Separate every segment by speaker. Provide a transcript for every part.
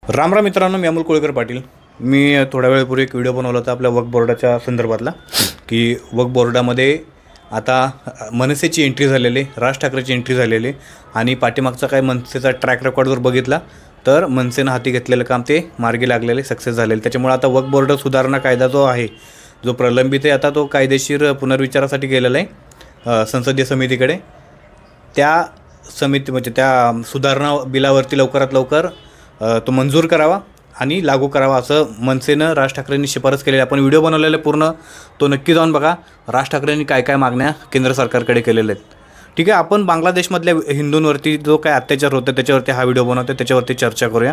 Speaker 1: राम राम मित्रांनो, मी अमोल कोळेकर पाटील. मी थोड्या वेळापूर्वी एक व्हिडिओ बनवला होता आपल्या वक्फ बोर्डाच्या संदर्भातला, की वक्फ बोर्डामध्ये आता मनसेची एंट्री झालेली, राज ठाकरेची एंट्री झालेली आणि पाठीमागचा काय मनसेचा ट्रॅक रेकॉर्ड जर बघितला तर मनसेनं हाती घेतलेलं काम ते मार्गी लागलेले, सक्सेस झालेले. त्याच्यामुळे आता वक्फ बोर्ड सुधारणा कायदा जो आहे, जो प्रलंबित आहे, आता तो कायदेशीर पुनर्विचारासाठी गेलेला आहे संसदीय समितीकडे. त्या समिती म्हणजे त्या सुधारणा बिलावरती लवकरात लवकर तो मंजूर करावा आणि लागू करावा असं मनसेनं राज ठाकरेंनी शिफारस केलेली. आपण व्हिडिओ बनवलेला पूर्ण, तो नक्की जाऊन बघा. राज ठाकरेंनी काय काय मागण्या केंद्र सरकारकडे केलेल्या आहेत. ठीक आहे, आपण बांगलादेशमधल्या हिंदूंवरती जो काय अत्याचार होतो त्याच्यावरती हा व्हिडिओ बनवतो, त्याच्यावरती चर्चा करूया.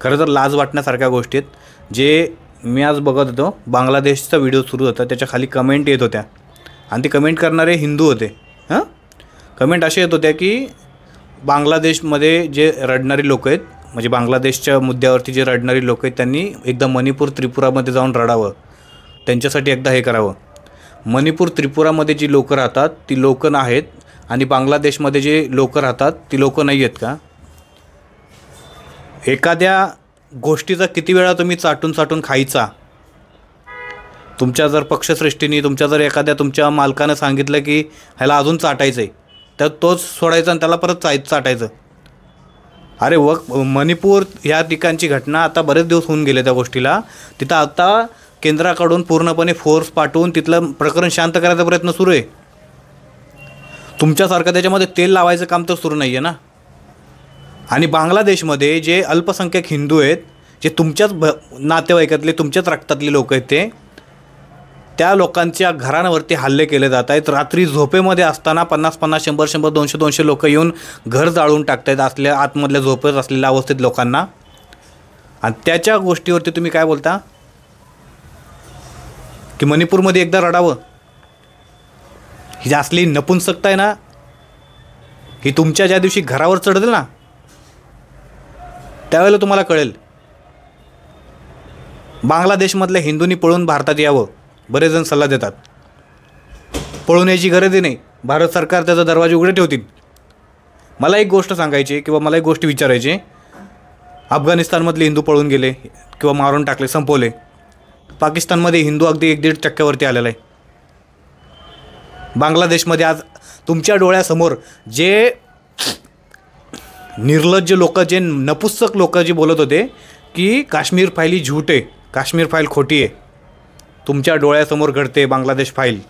Speaker 1: खरं तर लाज वाटण्यासारख्या गोष्टी आहेत. जे मी आज बघत होतो, बांगलादेशचा व्हिडिओ सुरू होता, त्याच्या खाली कमेंट येत होत्या आणि ते कमेंट करणारे हिंदू होते. कमेंट असे येत होत्या की बांगलादेशमध्ये जे रडणारी लोक आहेत, म्हणजे बांगलादेशच्या मुद्द्यावरती जे रडणारी लोक आहेत, त्यांनी एकदा मणिपूर त्रिपुरामध्ये जाऊन रडावं, त्यांच्यासाठी एकदा हे करावं. मणिपूर त्रिपुरामध्ये जी लोकं राहतात ती लोकं नाहीत आणि बांगलादेशमध्ये जे लोकं राहतात ती लोकं नाही आहेत का? एखाद्या गोष्टीचा किती वेळा तुम्ही चाटून चाटून खायचा? तुमच्या जर पक्षश्रेष्ठीने, तुमच्या जर एखाद्या तुमच्या मालकानं सांगितलं की ह्याला अजून चाटायचं आहे, तर तोच सोडायचा आणि त्याला परत चाटायचं. अरे मणिपूर ह्या ठिकाणची घटना आता बरेच दिवस होऊन गेले त्या गोष्टीला. तिथं आता केंद्राकडून पूर्णपणे फोर्स पाठवून तिथलं प्रकरण शांत करायचा प्रयत्न सुरू आहे. तुमच्यासारखं त्याच्यामध्ये तेल लावायचं काम तर सुरू नाही आहे ना. आणि बांगलादेशमध्ये जे अल्पसंख्याक हिंदू आहेत, जे तुमच्याच नातेवाईकातले, तुमच्याच रक्तातले लोक आहेत, त्या लोकांच्या घरांवरती हल्ले केले जात आहेत. रात्री झोपेमध्ये असताना 50-50, 100-100, 200-200 लोक येऊन घर जाळून टाकत आहेत असल्या आतमधल्या झोपेत असलेल्या अवस्थेत लोकांना. आणि त्याच्या गोष्टीवरती तुम्ही काय बोलता की मणिपूरमध्ये एकदा रडावं? ही जी असली नपुंसकता आहे ना, ही तुमच्या ज्या दिवशी घरावर चढेल ना त्यावेळेला तुम्हाला कळेल. बांगलादेशमधल्या हिंदूंनी पळून भारतात यावं, बरेच जण सल्ला देतात. पळून यायची गरजही नाही, भारत सरकार त्याचा दरवाजे उघडे ठेवतील. मला एक गोष्ट सांगायची किंवा मला एक गोष्ट विचारायची, अफगाणिस्तानमधले हिंदू पळून गेले किंवा मारून टाकले, संपवले. पाकिस्तानमध्ये हिंदू अगदी 1-1.5% आलेला आहे. बांगलादेशमध्ये आज तुमच्या डोळ्यासमोर जे निर्लज्ज लोक, जे नपुंसक लोक जे बोलत होते की काश्मीर फाईल ही झूट आहे, काश्मीर फाईल खोटी आहे, तुमच्या डोळ्यासमोर घडते बांगलादेश फाईल.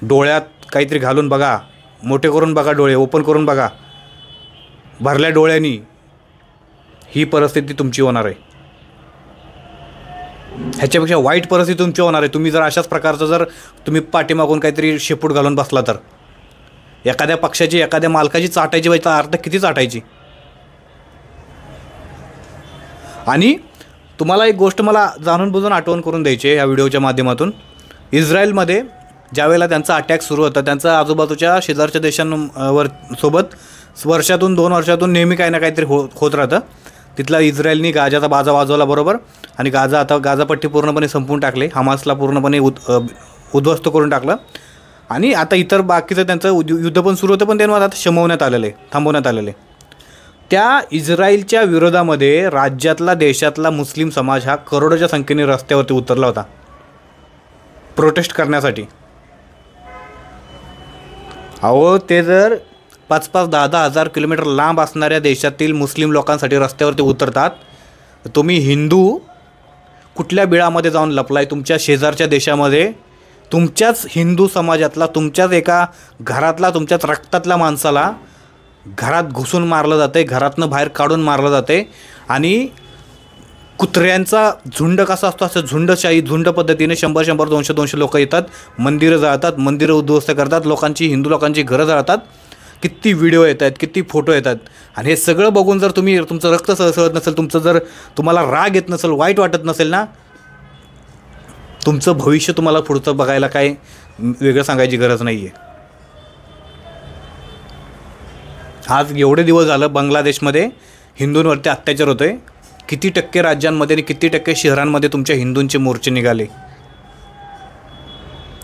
Speaker 1: डोळ्यात काहीतरी घालून बघा, मोठे करून बघा, डोळे ओपन करून बघा. भरल्या डोळ्यांनी ही परिस्थिती तुमची होणार आहे. ह्याच्यापेक्षा वाईट परिस्थिती तुमची होणार आहे. तुम्ही जर अशाच प्रकारचं जर तुम्ही पाठीमागून काहीतरी शेपूट घालून बसला तर. एखाद्या पक्षाची, एखाद्या मालकाची चाटायची व्हायचा अर्थ किती चाटायची. आणि तुम्हाला एक गोष्ट मला जाणून बुजून आठवण करून द्यायची आहे या व्हिडिओच्या माध्यमातून. इस्रायलमध्ये ज्यावेळेला त्यांचा अटॅक सुरू होता, त्यांचा आजूबाजूच्या शेजारच्या देशांवर सोबत वर्षातून 2 वर्षातून नेहमी काही ना काहीतरी होत राहतं. तिथला इस्रायलनी गाजाचा बाजा वाजवला बरोबर, आणि आता गाजापट्टी पूर्णपणे संपवून टाकले, हमासला पूर्णपणे उद्ध्वस्त करून टाकलं. आणि आता इतर बाकीचं त्यांचं युद्ध पण सुरू होतं, पण त्यांना आता थांबवण्यात आलेलं आहे. त्या इस्रायलच्या विरोधामध्ये राज्यातला, देशातला मुस्लिम समाज हा करोडोच्या संख्येने रस्त्यावरती उतरला होता प्रोटेस्ट करण्यासाठी. अहो, ते जर 5-5, 10-10 हजार किलोमीटर लांब असणाऱ्या देशातील मुस्लिम लोकांसाठी रस्त्यावरती उतरतात, तुम्ही हिंदू कुठल्या बिळामध्ये जाऊन लपलाय? तुमच्या शेजारच्या देशामध्ये तुमच्याच हिंदू समाजातला, तुमच्याच एका घरातला, तुमच्याच रक्तातल्या माणसाला घरात घुसून मारलं जातं आहे, घरातनं बाहेर काढून मारलं जातं आहे. आणि कुत्र्यांचा झुंड कसा असतो, असं झुंड पद्धतीने 100-100, 200-200 लोक येतात, मंदिरं जाळतात, मंदिरं उद्ध्वस्त करतात, हिंदू लोकांची घरं जाळतात. किती व्हिडिओ येत आहेत, किती फोटो येतात. आणि हे सगळं बघून जर तुमचं रक्त सळसळत नसेल, तुम्हाला राग येत नसेल, वाईट वाटत नसेल ना, तुमचं भविष्य तुम्हाला पुढचं बघायला काय वेगळं सांगायची गरज नाही आहे. आज एवढे दिवस झालं बांगलादेशमध्ये हिंदूंवरती अत्याचार होतो आहे. किती टक्के राज्यांमध्ये आणि किती टक्के शहरांमध्ये तुमच्या हिंदूंचे मोर्चे निघाले?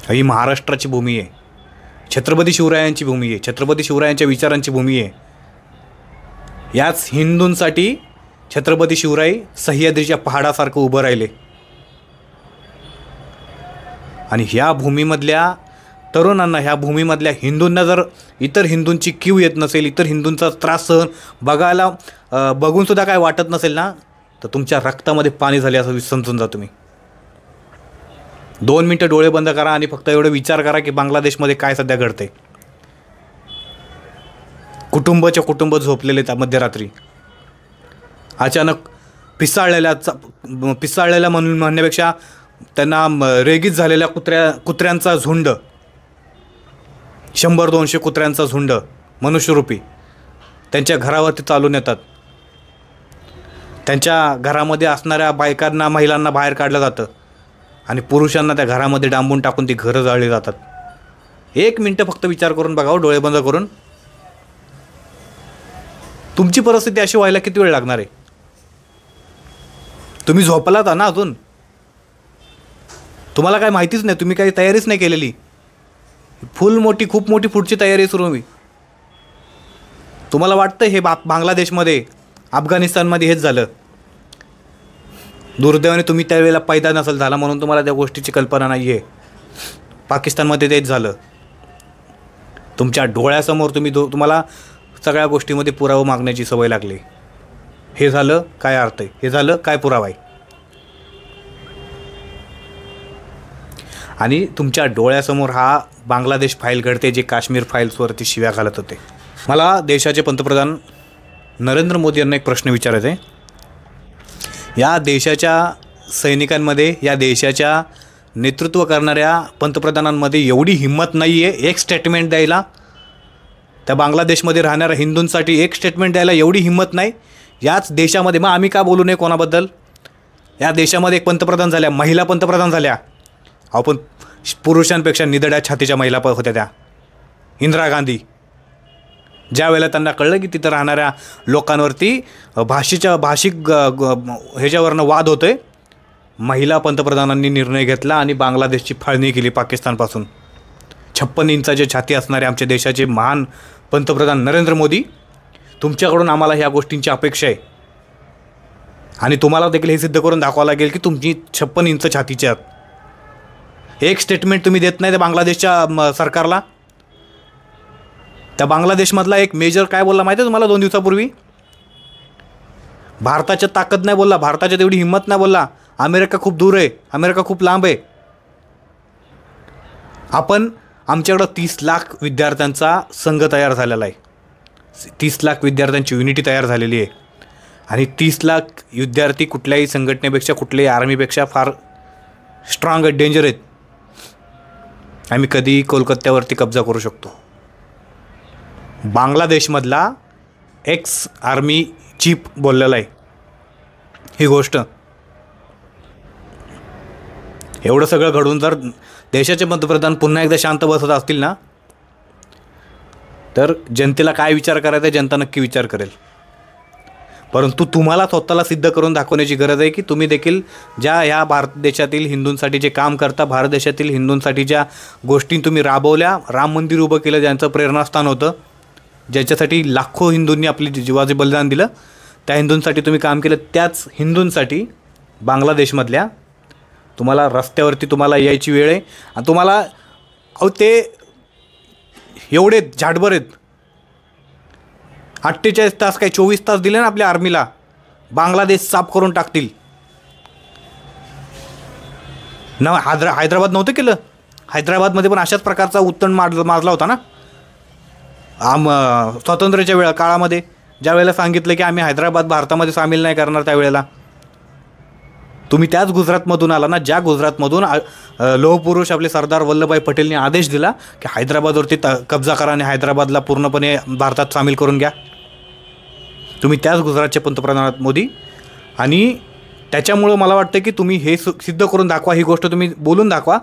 Speaker 1: ही महाराष्ट्राची भूमी आहे, छत्रपती शिवरायांची भूमी आहे, छत्रपती शिवरायांच्या विचारांची भूमी आहे. याच हिंदूंसाठी छत्रपती शिवराय सह्याद्रीच्या पहाडासारखं उभं राहिले आणि ह्या भूमीमधल्या तरुणांना, ह्या भूमीमधल्या हिंदूंना जर इतर हिंदूंची कीव येत नसेल, इतर हिंदूंचा त्रास सहन बघूनसुद्धा काय वाटत नसेल ना, तर तुमच्या रक्तामध्ये पाणी झाले असं समजून जा तुम्ही. 2 मिनटं डोळे बंद करा आणि फक्त एवढं विचार करा की बांगलादेशमध्ये काय सध्या घडतंय. कुटुंबाच्या कुटुंब झोपलेले त्या मध्यरात्री अचानक पिसाळलेल्या म्हणण्यापेक्षा त्यांना रेगीत झालेल्या कुत्र्यांचा झुंड, 100-200 कुत्र्यांचा झुंड मनुष्यरूपी त्यांच्या घरावरती चालून येतात. त्यांच्या घरामध्ये असणाऱ्या बायकांना, महिलांना बाहेर काढलं जातं आणि पुरुषांना त्या घरामध्ये डांबून टाकून ती घरं जाळली जातात. 1 मिनटं फक्त विचार करून बघा, डोळे बंद करून. तुमची परिस्थिती अशी व्हायला किती वेळ लागणार आहे? तुम्ही झोपलात ना अजून? तुम्हाला काय माहितीच नाही, तुम्ही काही तयारीच नाही केलेली. खूप मोठी पुढची तयारी सुरू होईल. तुम्हाला वाटतं हे बांगलादेशमध्ये, अफगाणिस्तानमध्ये हेच झालं. दुर्दैवाने तुम्ही त्यावेळेला पैदा नसेल झाला म्हणून तुम्हाला त्या गोष्टीची कल्पना नाही आहे. पाकिस्तानमध्ये तेच झालं. तुमच्या डोळ्यासमोर तुम्हाला सगळ्या गोष्टीमध्ये पुरावा मागण्याची सवय लागली. हे झालं काय अर्थ आहे, हे झालं काय पुरावा आहे. आणि तुमच्या डोळ्यासमोर हा बांगलादेश फाईल घडते, जे काश्मीर फाईल्सवरती शिव्या घालत होते. मला देशाचे पंतप्रधान नरेंद्र मोदी यांना एक प्रश्न विचारायचा आहे. या देशाच्या सैनिकांमध्ये, या देशाच्या नेतृत्व करणाऱ्या पंतप्रधानांमध्ये एवढी हिंमत नाही आहे एक स्टेटमेंट द्यायला. त्या बांगलादेशमध्ये राहणाऱ्या हिंदूंसाठी एक स्टेटमेंट द्यायला एवढी हिंमत नाही याच देशामध्ये. मग आम्ही का बोलू नये कोणाबद्दल? या देशामध्ये एक पंतप्रधान झाल्या, महिला पंतप्रधान झाल्या. आपण पुरुषांपेक्षा निधड्या छातीच्या महिला होत्या त्या. इंदिरा गांधी, ज्या वेळेला त्यांना कळलं की तिथं राहणाऱ्या लोकांवरती भाषिक ह्याच्यावरनं वाद होतोय, महिला पंतप्रधानांनी निर्णय घेतला आणि बांगलादेशची फाळणी केली पाकिस्तानपासून. 56 इंचाचे छाती असणारे आमच्या देशाचे महान पंतप्रधान नरेंद्र मोदी, तुमच्याकडून आम्हाला ह्या गोष्टींची अपेक्षा आहे. आणि तुम्हाला देखील हे सिद्ध करून दाखवावं लागेल की तुमची 56 इंच छातीचे आहात. एक स्टेटमेंट तुम्ही देत नाही त्या बांगलादेशच्या सरकारला. त्या बांगलादेशमधला एक मेजर काय बोलला माहिती आहे तुम्हाला 2 दिवसापूर्वी? भारताच्या ताकद नाही बोलला, भारताच्या तेवढी हिंमत नाही बोलला. अमेरिका खूप दूर आहे, अमेरिका खूप लांब आहे. आमच्याकडं 30 लाख विद्यार्थ्यांचा संघ तयार झालेला आहे. 30 लाख विद्यार्थ्यांची युनिटी तयार झालेली आहे. आणि 30 लाख विद्यार्थी कुठल्याही संघटनेपेक्षा, कुठल्याही आर्मीपेक्षा फार स्ट्रॉंग आहेत, डेंजर आहेत. आम्ही कधीही कोलकात्यावरती कब्जा करू शकतो. बांगलादेशमधला एक्स आर्मी चीफ बोललेला आहे ही गोष्ट. एवढं सगळं घडून जर देशाचे पंतप्रधान पुन्हा एकदा शांत बसत असतील ना, तर जनतेला काय विचार करायचा जनता नक्की विचार करेल. परंतु तुम्हाला स्वतःला सिद्ध करून दाखवण्याची गरज आहे की तुम्ही देखील ह्या भारत देशातील हिंदूंसाठी जे काम करता, भारत देशातील हिंदूंसाठी ज्या गोष्टी तुम्ही राबवल्या, राम मंदिर उभं केलं ज्यांचं प्रेरणास्थान होतं, ज्याच्यासाठी लाखो हिंदूंनी आपली जीवाचे बलिदान दिलं, त्या हिंदूंसाठी तुम्ही काम केलं. त्याच हिंदूंसाठी बांगलादेशमधल्या तुम्हाला रस्त्यावरती तुम्हाला यायची वेळ आहे. आणि तुम्हाला ते एवढे झाडभर आहेत, 48 तास काय 24 तास दिले ना आपल्या आर्मीला, बांगलादेश साफ करून टाकतील ना. हैदराबाद नव्हतं केलं? हैदराबादमध्ये पण अशाच प्रकारचा उत्तण माजला होता ना स्वातंत्र्याच्या काळामध्ये. ज्या वेळेला सांगितलं की आम्ही हैदराबाद भारतामध्ये सामील नाही करणार, त्यावेळेला तुम्ही त्याच गुजरातमधून आला ना, ज्या गुजरातमधून लोहपुरुष आपले सरदार वल्लभभाई पटेलने आदेश दिला की हैदराबादवरती कब्जा करा आणि हैदराबादला पूर्णपणे भारतात सामील करून घ्या. तुम्ही त्याच गुजरातचे पंतप्रधान आहात मोदी. आणि त्याच्यामुळं मला वाटतं की तुम्ही हे सिद्ध करून दाखवा, ही गोष्ट तुम्ही बोलून दाखवा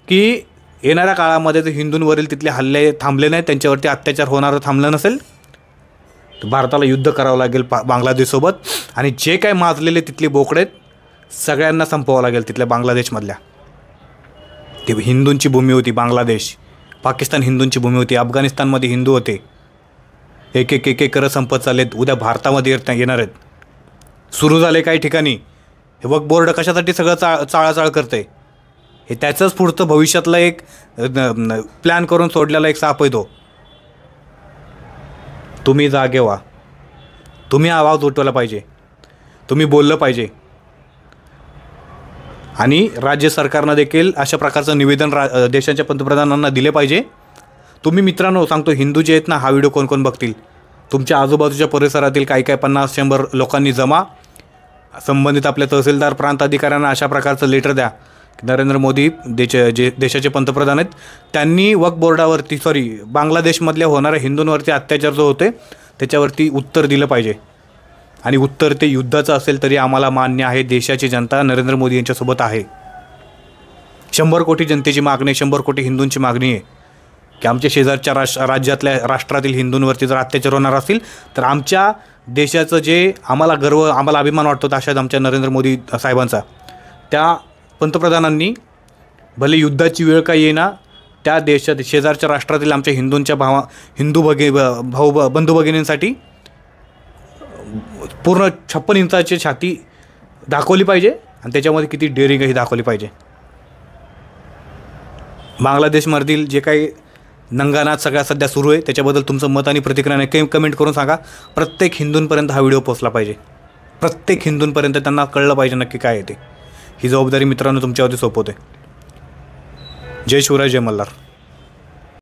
Speaker 1: की येणाऱ्या काळामध्ये जर हिंदूंवरील तिथले हल्ले थांबले नाहीत, त्यांच्यावरती अत्याचार होणारं थांबलं नसेल, तर भारताला युद्ध करावं लागेल बांगलादेशसोबत. आणि जे काय माजलेले तिथले बोकडे आहेत सगळ्यांना संपवावं लागेल तिथल्या बांगलादेशमधल्या. ती हिंदूंची भूमी होती बांगलादेश, पाकिस्तान हिंदूंची भूमी होती, अफगाणिस्तानमध्ये हिंदू होते. एक करत संपत चाललेत, उद्या भारतामध्ये येणार आहेत. सुरू झाले काही ठिकाणी. हे वक्फ बोर्ड कशासाठी सगळं चाळाचाळ करतं आहे? हे त्याचंच पुढचं भविष्यातलं एक प्लॅन करून सोडलेला एक साप आहे तो. तुम्ही जागे व्हा, तुम्ही आवाज उठवला पाहिजे, तुम्ही बोललं पाहिजे. आणि राज्य सरकारनं देखील अशा प्रकारचं निवेदन देशाच्या पंतप्रधानांना दिले पाहिजे. तुम्ही मित्रांनो सांगतो, हिंदू जे आहेत ना, हा व्हिडिओ कोण कोण बघतील, तुमच्या आजूबाजूच्या परिसरातील काही 50-100 लोकांनी जमा, संबंधित आपल्या तहसीलदार प्रांत अधिकाऱ्यांना अशा प्रकारचं लेटर द्या. नरेंद्र मोदी जे देशाचे पंतप्रधान आहेत, त्यांनी वक्फ बोर्डावरती बांगलादेशमधल्या होणाऱ्या हिंदूंवरती अत्याचार जो होते त्याच्यावरती उत्तर दिलं पाहिजे. आणि उत्तर ते युद्धाचं असेल तरी आम्हाला मान्य आहे. देशाची जनता नरेंद्र मोदी यांच्यासोबत आहे. 100 कोटी जनतेची मागणी, 100 कोटी हिंदूंची मागणी आहे की आमच्या शेजारच्या राज्यातल्या राष्ट्रातील हिंदूंवरती जर अत्याचार होणार असतील तर आमच्या देशाचं जे आम्हाला गर्व, आम्हाला अभिमान वाटतो अशाच आमच्या नरेंद्र मोदी साहेबांचा, त्या पंतप्रधानांनी भले युद्धाची वेळ काही येईना, त्या देशात शेजारच्या राष्ट्रातील आमच्या हिंदूंच्या बंधू भगिनींसाठी पूर्ण 56 इंचाची छाती दाखवली पाहिजे. आणि त्याच्यामध्ये किती डेअरिंगही दाखवली पाहिजे. बांगलादेशमधील जे काही नंगानाच सगळ्या सध्या सुरू आहे त्याच्याबद्दल तुमचं मत आणि प्रतिक्रिया नक्की कमेंट करून सांगा. प्रत्येक हिंदूंपर्यंत हा व्हिडिओ पोचला पाहिजे. प्रत्येक हिंदूंपर्यंत त्यांना कळलं पाहिजे नक्की काय आहे ते. ही जबाबदारी मित्रांनो तुमच्यावरती सोपवते. जय शिवराय, जय मल्हार.